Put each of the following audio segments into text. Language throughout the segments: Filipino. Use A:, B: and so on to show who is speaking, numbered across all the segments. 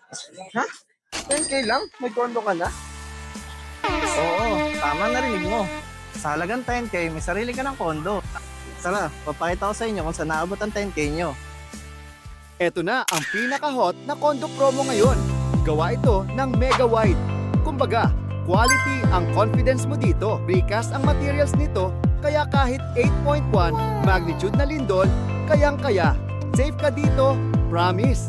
A: Ha? 10K lang? May kondo ka na?
B: Oo, tama narinig mo. Sa halagang 10K, may sarili ka ng kondo. Tara, papakita ko sa inyo kung saan naabot ang 10K nyo.
C: Eto na ang pinaka-hot na condo promo ngayon. Gawa ito ng Mega Wide. Kumbaga, quality ang confidence mo dito. Precast ang materials nito, kaya kahit 8.1 magnitude na lindol, kayang-kaya. Safe ka dito, promise.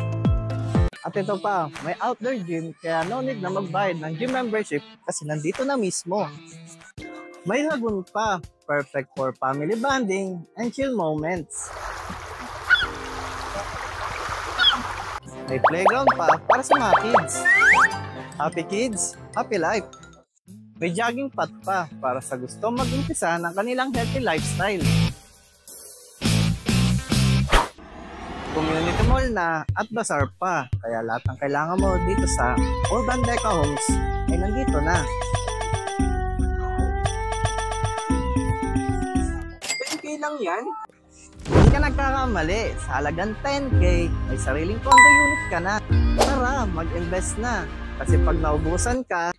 B: At ito pa, may outdoor gym, kaya no need na magbayad ng gym membership kasi nandito na mismo. May lagoon pa, perfect for family bonding and chill moments. May playground pa para sa mga kids. Happy kids, happy life. May jogging path pa para sa gusto mag-umpisa ng kanilang healthy lifestyle. Community mall na at bazaar pa, kaya lahat ng kailangan mo dito sa Urban Deca Homes ay nandito na.
A: 10K lang yan?
B: Hindi ka nagkakamali, sa halagang 10K, may sariling condo unit ka na. Tara, mag-invest na. Kasi pag naubusan ka,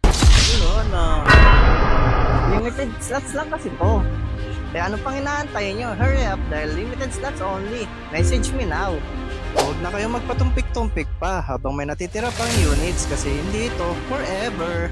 B: limited slots lang kasi po. Kaya ano pang inaantay nyo? Hurry up dahil limited slots only. Message me now. Huwag na kayo magpatumpik-tumpik pa habang may natitira pang units kasi hindi ito forever.